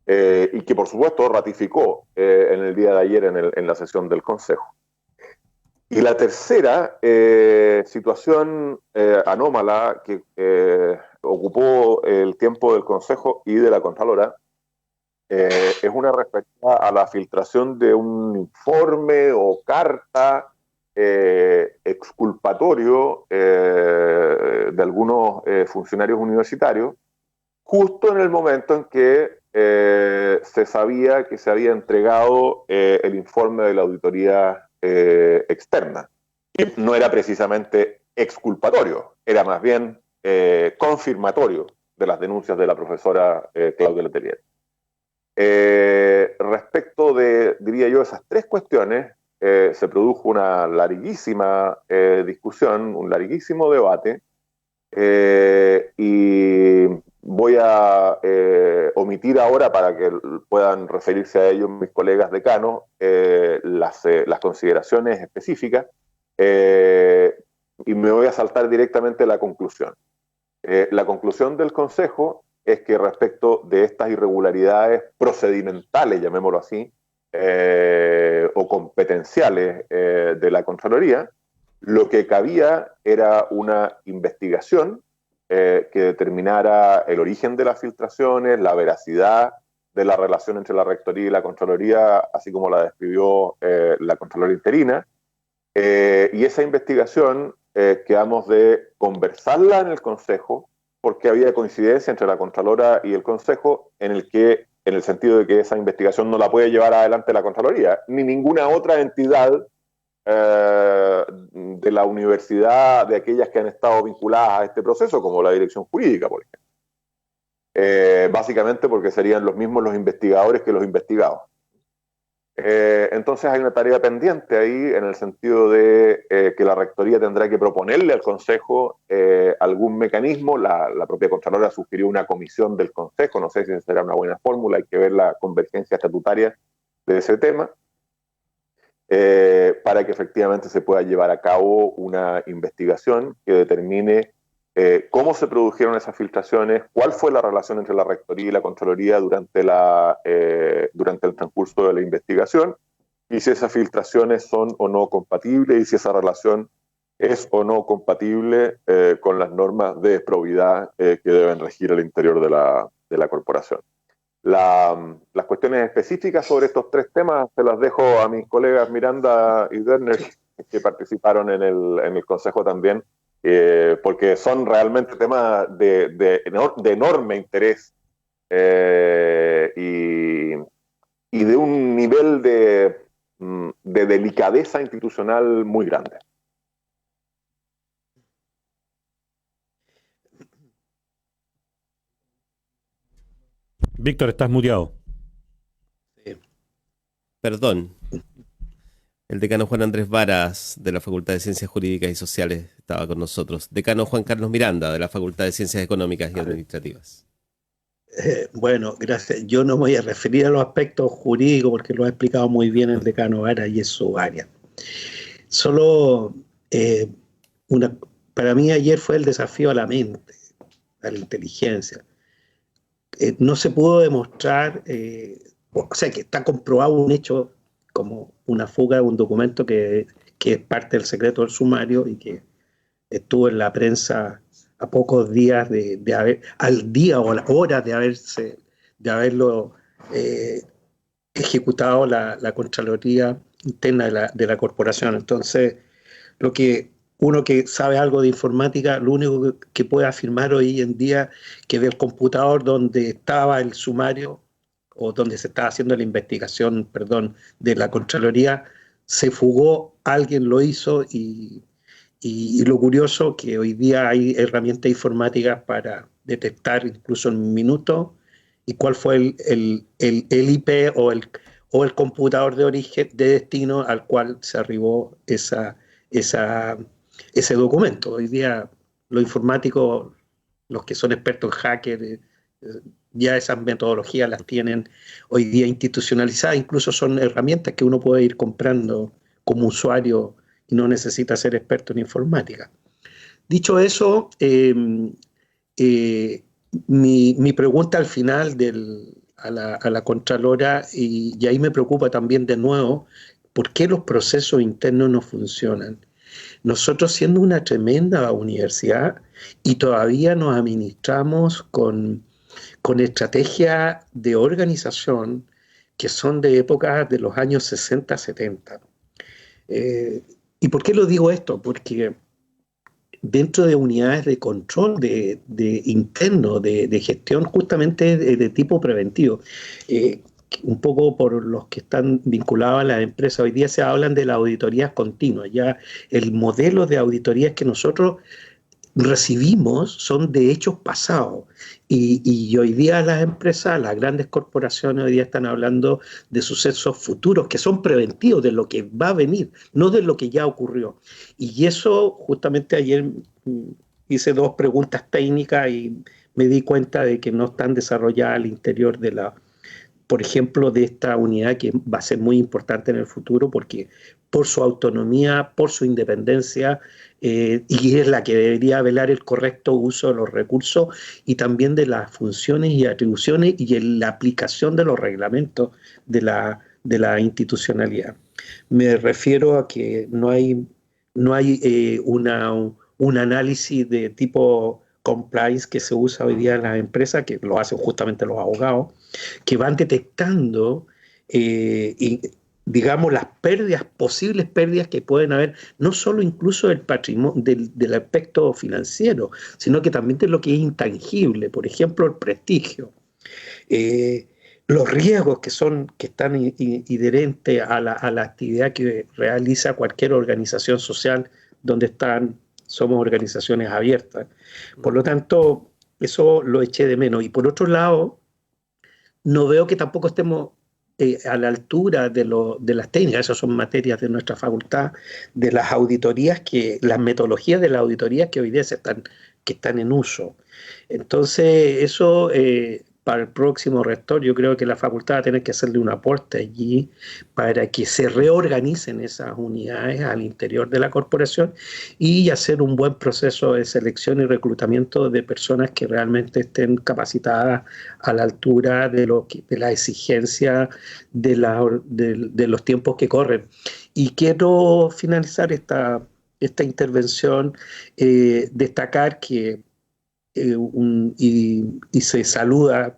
Y que por supuesto ratificó en el día de ayer en la sesión del Consejo. Y la tercera situación anómala que ocupó el tiempo del Consejo y de la Contralora es una respecto a la filtración de un informe o carta exculpatorio de algunos funcionarios universitarios, justo en el momento en que se sabía que se había entregado el informe de la auditoría externa. Y no era precisamente exculpatorio, era más bien confirmatorio de las denuncias de la profesora Claudia Letelier. Respecto de, diría yo, esas tres cuestiones, se produjo una larguísima discusión, un larguísimo debate, y voy a omitir ahora, para que puedan referirse a ello mis colegas decanos, las consideraciones específicas, y me voy a saltar directamente a la conclusión. La conclusión del Consejo es que respecto de estas irregularidades procedimentales, llamémoslo así, o competenciales de la Contraloría, lo que cabía era una investigación que determinara el origen de las filtraciones, la veracidad de la relación entre la Rectoría y la Contraloría, así como la describió la Contralora interina, y esa investigación quedamos de conversarla en el Consejo, porque había coincidencia entre la Contralora y el Consejo en el sentido de que esa investigación no la puede llevar adelante la Contraloría, ni ninguna otra entidad de la universidad, de aquellas que han estado vinculadas a este proceso, como la dirección jurídica, por ejemplo. Básicamente porque serían los mismos los investigadores que los investigados. Entonces hay una tarea pendiente ahí, en el sentido de que la Rectoría tendrá que proponerle al Consejo algún mecanismo. La propia Contralora sugirió una comisión del Consejo, no sé si será una buena fórmula, hay que ver la convergencia estatutaria de ese tema, para que efectivamente se pueda llevar a cabo una investigación que determine cómo se produjeron esas filtraciones, cuál fue la relación entre la Rectoría y la Contraloría durante el transcurso de la investigación, y si esas filtraciones son o no compatibles, y si esa relación es o no compatible con las normas de probidad que deben regir al interior de la corporación. Las cuestiones específicas sobre estos tres temas se las dejo a mis colegas Miranda y Werner, que participaron en el Consejo también, porque son realmente temas de enorme interés y de un nivel de delicadeza institucional muy grande. Víctor, estás muteado. Perdón. El decano Juan Andrés Varas, de la Facultad de Ciencias Jurídicas y Sociales, estaba con nosotros. Decano Juan Carlos Miranda, de la Facultad de Ciencias Económicas y Administrativas. Bueno, gracias. Yo no voy a referir a los aspectos jurídicos porque lo ha explicado muy bien el decano Varas y es su área. Solo para mí ayer fue el desafío a la mente, a la inteligencia. No se pudo demostrar, o sea, que está comprobado un hecho como una fuga de un documento que es parte del secreto del sumario y que estuvo en la prensa a pocos días al día o a las horas de haberlo ejecutado la Contraloría interna de la corporación. Entonces, uno que sabe algo de informática, lo único que puede afirmar hoy en día que del computador donde estaba el sumario o donde se estaba haciendo la investigación, de la Contraloría, se fugó, alguien lo hizo y lo curioso que hoy día hay herramientas informáticas para detectar incluso en minutos y cuál fue el IP o o el computador de origen de destino al cual se arribó ese documento. Hoy día los informáticos, los que son expertos en hacker, ya esas metodologías las tienen hoy día institucionalizadas, incluso son herramientas que uno puede ir comprando como usuario y no necesita ser experto en informática. Dicho eso, mi pregunta al final a la Contralora, y ahí me preocupa también de nuevo, ¿por qué los procesos internos no funcionan? Nosotros siendo una tremenda universidad y todavía nos administramos con estrategias de organización que son de épocas de los años 60, 70. ¿Y por qué lo digo esto? Porque dentro de unidades de control de interno, de gestión justamente de tipo preventivo, un poco por los que están vinculados a las empresas, hoy día se hablan de las auditorías continuas. Ya el modelo de auditorías que nosotros recibimos son de hechos pasados, y hoy día las empresas, las grandes corporaciones hoy día están hablando de sucesos futuros que son preventivos de lo que va a venir, no de lo que ya ocurrió. Y eso justamente ayer hice 2 preguntas técnicas y me di cuenta de que no están desarrolladas al interior por ejemplo, de esta unidad que va a ser muy importante en el futuro, porque por su autonomía, por su independencia, y es la que debería velar el correcto uso de los recursos y también de las funciones y atribuciones y en la aplicación de los reglamentos de la institucionalidad. Me refiero a que no hay un análisis de tipo compliance que se usa hoy día en las empresas, que lo hacen justamente los abogados, que van detectando digamos, las pérdidas, posibles pérdidas que pueden haber, no solo incluso del patrimonio, del aspecto financiero, sino que también de lo que es intangible, por ejemplo, el prestigio. Los riesgos que están inherentes a la actividad que realiza cualquier organización social donde somos organizaciones abiertas. Por lo tanto, eso lo eché de menos. Y por otro lado, no veo que tampoco estemos a la altura de las técnicas, esas son materias de nuestra facultad, de las auditorías, las metodologías de las auditorías que hoy día que están en uso. Entonces, eso para el próximo rector, yo creo que la facultad va a tener que hacerle un aporte allí para que se reorganicen esas unidades al interior de la corporación y hacer un buen proceso de selección y reclutamiento de personas que realmente estén capacitadas a la altura de la exigencia de los tiempos que corren. Y quiero finalizar esta intervención destacar que y se saluda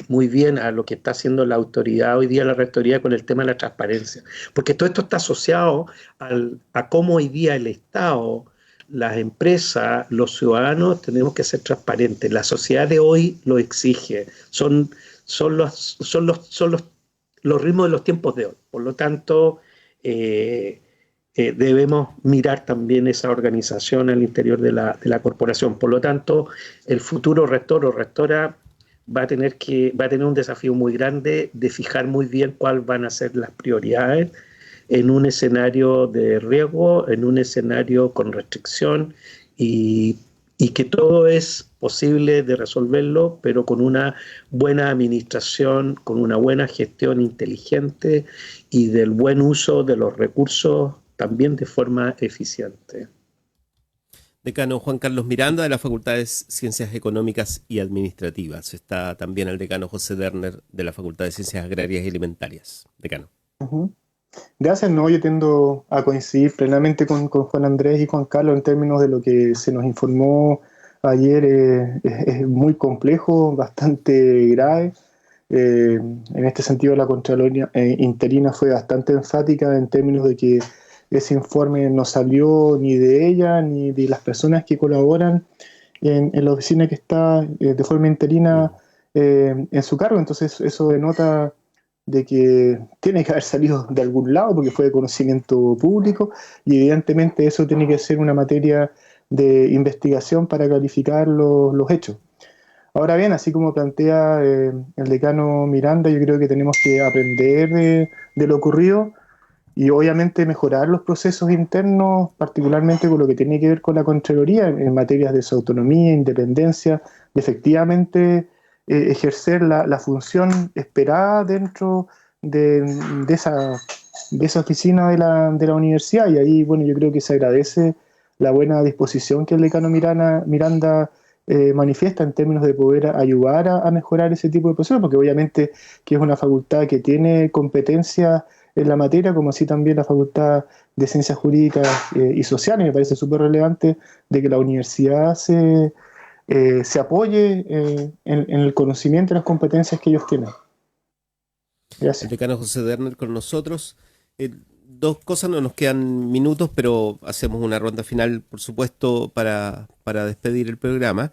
muy bien a lo que está haciendo la autoridad hoy día, la rectoría, con el tema de la transparencia, porque todo esto está asociado a cómo hoy día el Estado, las empresas, los ciudadanos tenemos que ser transparentes. La sociedad de hoy lo exige, son los ritmos de los tiempos de hoy. Por lo tanto, debemos mirar también esa organización al interior de la corporación. Por lo tanto, el futuro rector o rectora va a tener un desafío muy grande de fijar muy bien cuáles van a ser las prioridades en un escenario de riesgo, en un escenario con restricción, y que todo es posible de resolverlo, pero con una buena administración, con una buena gestión inteligente y del buen uso de los recursos también de forma eficiente. Decano Juan Carlos Miranda, de la Facultad de Ciencias Económicas y Administrativas. Está también el decano José Derner, de la Facultad de Ciencias Agrarias y Alimentarias. Decano. Gracias, no, yo tiendo a coincidir plenamente con Juan Andrés y Juan Carlos en términos de lo que se nos informó ayer. Es muy complejo, bastante grave. En este sentido, la Contraloría interina fue bastante enfática en términos de que ese informe no salió ni de ella ni de las personas que colaboran en la oficina que está de forma interina en su cargo. Entonces eso denota de que tiene que haber salido de algún lado porque fue de conocimiento público, y evidentemente eso tiene que ser una materia de investigación para clarificar los hechos. Ahora bien, así como plantea el decano Miranda, yo creo que tenemos que aprender de lo ocurrido y obviamente mejorar los procesos internos, particularmente con lo que tiene que ver con la Contraloría en materias de su autonomía, independencia, y efectivamente ejercer la función esperada dentro de, de esa, de esa oficina de la universidad. Y ahí, bueno, yo creo que se agradece la buena disposición que el decano Miranda manifiesta en términos de poder ayudar a mejorar ese tipo de procesos, porque obviamente que es una facultad que tiene competencias en la materia, como así también la Facultad de Ciencias Jurídicas y Sociales. Me parece súper relevante de que la universidad se apoye en el conocimiento y las competencias que ellos tienen. El Gracias. decano José Derner con nosotros. Dos cosas, no nos quedan minutos, pero hacemos una ronda final, por supuesto, para despedir el programa.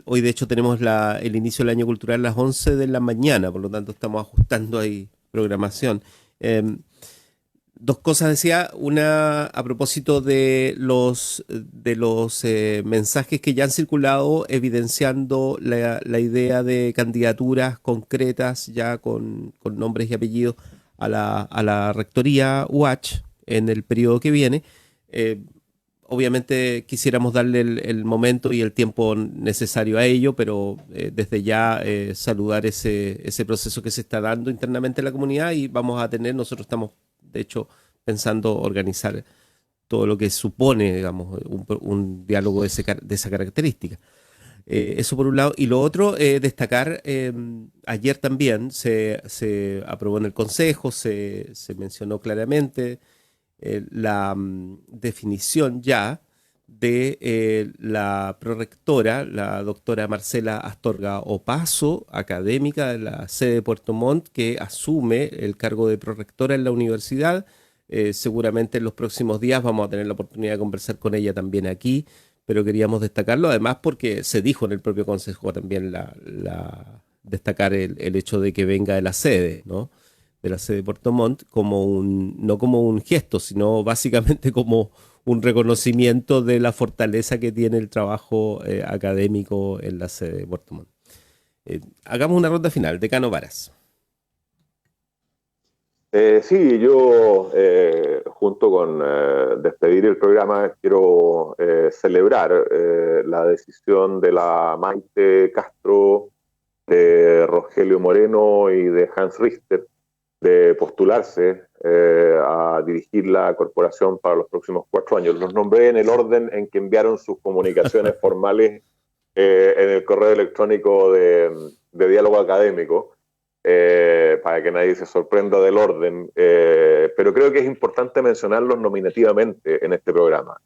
Hoy, de hecho, tenemos el inicio del año cultural a las 11 de la mañana, por lo tanto estamos ajustando ahí programación. Dos cosas decía, una a propósito de los mensajes que ya han circulado evidenciando la idea de candidaturas concretas ya con nombres y apellidos a la rectoría UH en el periodo que viene. Obviamente quisiéramos darle el momento y el tiempo necesario a ello, pero desde ya saludar ese proceso que se está dando internamente en la comunidad y nosotros estamos de hecho pensando organizar todo lo que supone, digamos, un diálogo de esa característica. Eso por un lado. Y lo otro, destacar, ayer también se aprobó en el Consejo, se mencionó claramente la definición ya de la prorectora, la doctora Marcela Astorga Opazo, académica de la sede de Puerto Montt, que asume el cargo de prorectora en la universidad. Seguramente en los próximos días vamos a tener la oportunidad de conversar con ella también aquí, pero queríamos destacarlo, además porque se dijo en el propio Consejo también destacar el hecho de que venga de la sede, ¿no? De la sede de Puerto Montt, no como un gesto, sino básicamente como un reconocimiento de la fortaleza que tiene el trabajo académico en la sede de Puerto Montt. Hagamos una ronda final. Decano Varas. Sí, yo junto con despedir el programa quiero celebrar la decisión de la Maite Castro, de Rogelio Moreno y de Hans Richter de postularse a dirigir la corporación para los próximos 4 años. Los nombré en el orden en que enviaron sus comunicaciones formales en el correo electrónico de diálogo académico. Para que nadie se sorprenda del orden, pero creo que es importante mencionarlos nominativamente en este programa.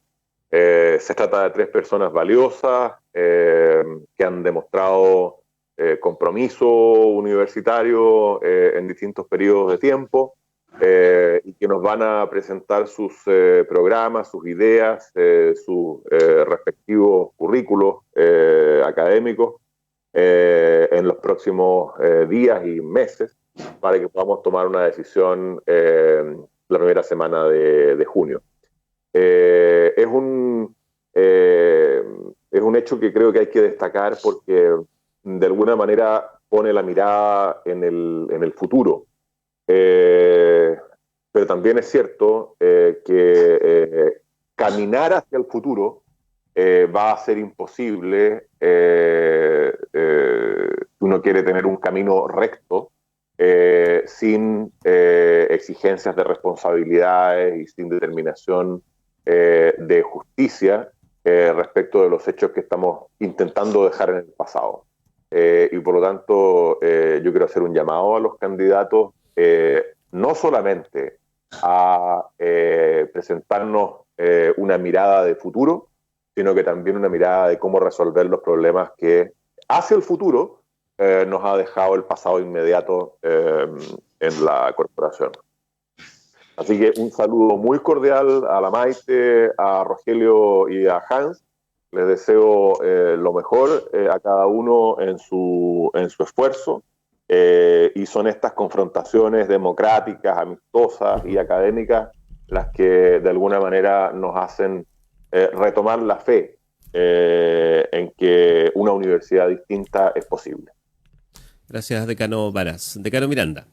Se trata de 3 personas valiosas que han demostrado compromiso universitario en distintos periodos de tiempo y que nos van a presentar sus programas, sus ideas, sus respectivos currículos académicos en los próximos días y meses para que podamos tomar una decisión la primera semana de junio. Es un hecho que creo que hay que destacar porque de alguna manera pone la mirada en el futuro. Pero también es cierto que caminar hacia el futuro va a ser imposible. Uno quiere tener un camino recto sin exigencias de responsabilidades y sin determinación de justicia respecto de los hechos que estamos intentando dejar en el pasado. Y por lo tanto yo quiero hacer un llamado a los candidatos no solamente a presentarnos una mirada de futuro, sino que también una mirada de cómo resolver los problemas que hacia el futuro nos ha dejado el pasado inmediato en la corporación. Así que un saludo muy cordial a la Maite, a Rogelio y a Hans. Les deseo lo mejor a cada uno en su esfuerzo. Y son estas confrontaciones democráticas, amistosas y académicas las que de alguna manera nos hacen retomar la fe en que una universidad distinta es posible. Gracias, decano Varas. Decano Miranda.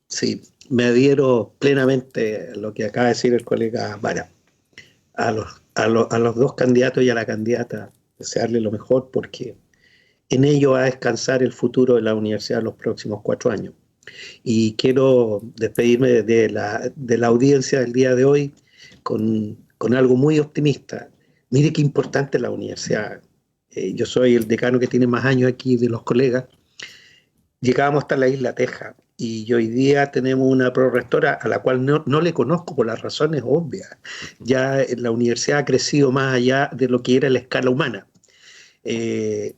Sí, me adhiero plenamente a lo que acaba de decir el colega Vara. A los dos candidatos y a la candidata, desearle lo mejor porque en ello va a descansar el futuro de la universidad en los próximos 4 años. Y quiero despedirme de la audiencia del día de hoy con algo muy optimista. Mire qué importante es la universidad. Yo soy el decano que tiene más años aquí de los colegas. Llegábamos hasta la isla Teja y hoy día tenemos una prorrectora a la cual no le conozco por las razones obvias. Ya la universidad ha crecido más allá de lo que era la escala humana.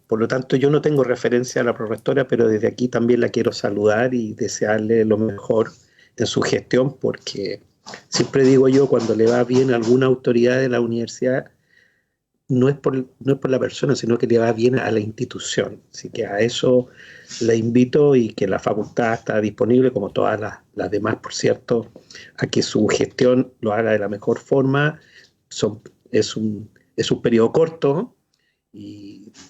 Por lo tanto, yo no tengo referencia a la prorrectora, pero desde aquí también la quiero saludar y desearle lo mejor en su gestión, porque siempre digo yo, cuando le va bien a alguna autoridad de la universidad, no es por la persona, sino que le va bien a la institución. Así que a eso la invito y que la facultad está disponible, como todas las demás, por cierto, a que su gestión lo haga de la mejor forma. Es un periodo corto,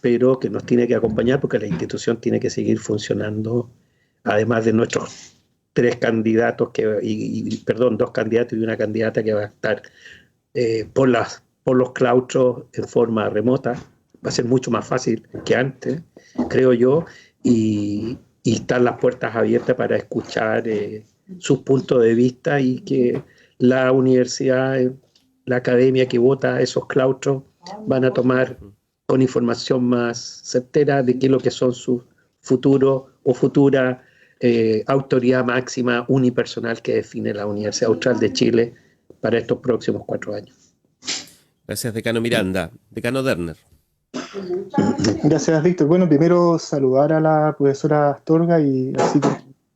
pero que nos tiene que acompañar porque la institución tiene que seguir funcionando, además de nuestros 2 candidatos y una candidata que va a estar por los claustros en forma remota. Va a ser mucho más fácil que antes, creo yo, y están las puertas abiertas para escuchar sus puntos de vista y que la universidad, la academia que vota esos claustros van a tomar con información más certera de qué es lo que son sus futuros o futura autoridad máxima unipersonal que define la Universidad Austral de Chile para estos próximos 4 años. Gracias, decano Miranda. Decano Derner. Gracias, Víctor. Bueno, primero saludar a la profesora Astorga y así que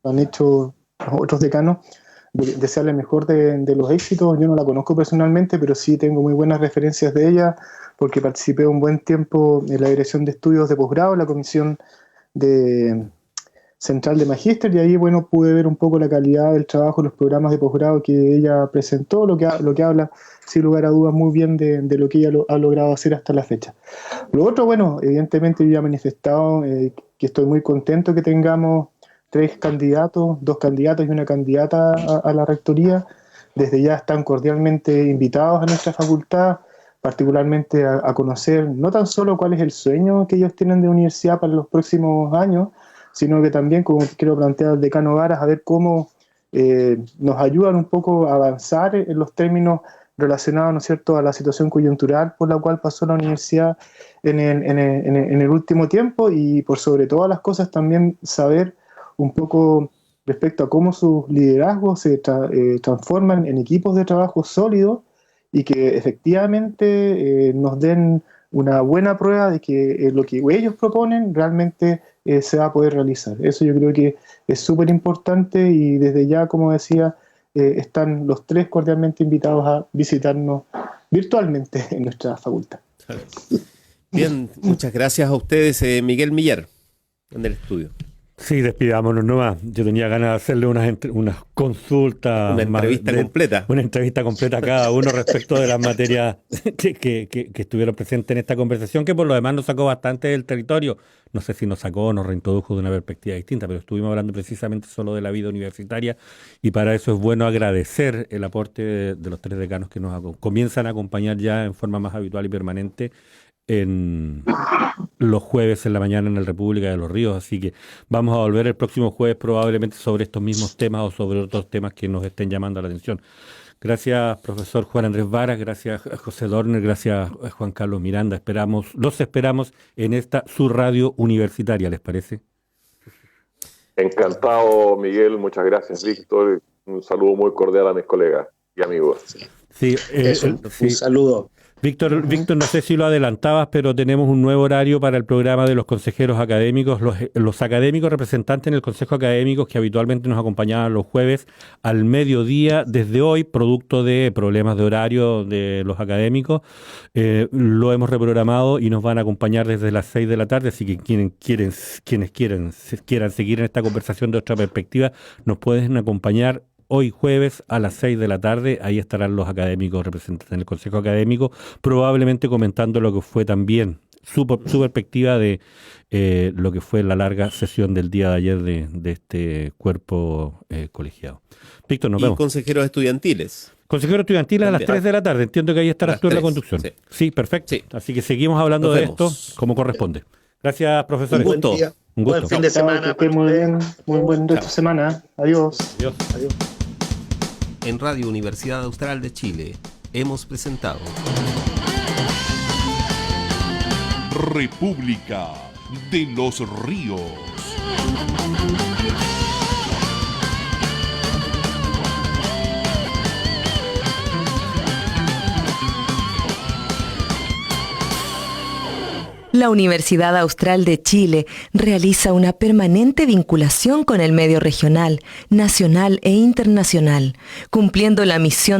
han hecho los otros decanos, desearle mejor de los éxitos. Yo no la conozco personalmente, pero sí tengo muy buenas referencias de ella, porque participé un buen tiempo en la dirección de estudios de posgrado, en la comisión central de magíster, y ahí, bueno, pude ver un poco la calidad del trabajo, los programas de posgrado que ella presentó, lo que habla, sin lugar a dudas, muy bien de lo que ella ha logrado hacer hasta la fecha. Lo otro, bueno, evidentemente yo ya he manifestado que estoy muy contento que tengamos 3 candidatos, 2 candidatos y una candidata a la rectoría. Desde ya están cordialmente invitados a nuestra facultad, particularmente a conocer no tan solo cuál es el sueño que ellos tienen de universidad para los próximos años, sino que también, como quiero plantear el decano Varas, a ver cómo nos ayudan un poco a avanzar en los términos relacionados, ¿no es cierto?, a la situación coyuntural por la cual pasó la universidad en el último tiempo, y por sobre todas las cosas también saber un poco respecto a cómo sus liderazgos se transforman en equipos de trabajo sólidos y que efectivamente nos den una buena prueba de que lo que ellos proponen realmente se va a poder realizar. Eso yo creo que es súper importante, y desde ya, como decía, están los 3 cordialmente invitados a visitarnos virtualmente en nuestra facultad. Bien, muchas gracias a ustedes. Miguel Millar, en el estudio. Sí, despidámonos nomás. Yo tenía ganas de hacerle unas consultas. Una entrevista completa. Una entrevista completa a cada uno respecto de las materias que estuvieron presentes en esta conversación, que por lo demás nos sacó bastante del territorio. No sé si nos sacó o nos reintrodujo de una perspectiva distinta, pero estuvimos hablando precisamente solo de la vida universitaria, y para eso es bueno agradecer el aporte de los 3 decanos que nos comienzan a acompañar ya en forma más habitual y permanente en los jueves en la mañana en el República de los Ríos, así que vamos a volver el próximo jueves probablemente sobre estos mismos temas o sobre otros temas que nos estén llamando la atención. Gracias, profesor Juan Andrés Varas, gracias José Dorner, gracias Juan Carlos Miranda. Los esperamos en esta su radio universitaria, ¿les parece? Encantado, Miguel, muchas gracias, Víctor. Un saludo muy cordial a mis colegas y amigos. Sí, Un saludo. Víctor, no sé si lo adelantabas, pero tenemos un nuevo horario para el programa de los consejeros académicos. Los académicos representantes en el Consejo Académico, que habitualmente nos acompañaban los jueves al mediodía, desde hoy, producto de problemas de horario de los académicos, lo hemos reprogramado y nos van a acompañar desde las 6 de la tarde. Así que quienes quieran seguir en esta conversación de otra perspectiva, nos pueden acompañar hoy jueves a las 6 de la tarde. Ahí estarán los académicos representantes en el Consejo Académico, probablemente comentando lo que fue también su perspectiva de lo que fue la larga sesión del día de ayer de este cuerpo colegiado. Víctor, nos Y vemos. consejeros estudiantiles. Consejero estudiantil a las 3 de la tarde. Entiendo que ahí estarás tú en la 3, conducción. sí. Sí, perfecto. Sí. Así que seguimos hablando Nos de vemos. esto como corresponde. Gracias, profesores. Un gusto. Un Buen gusto. fin de Chao, semana. que estén muy bien, muy buen resto de semana. Adiós. Adiós. Adiós. En Radio Universidad Austral de Chile hemos presentado República de los Ríos. La Universidad Austral de Chile realiza una permanente vinculación con el medio regional, nacional e internacional, cumpliendo la misión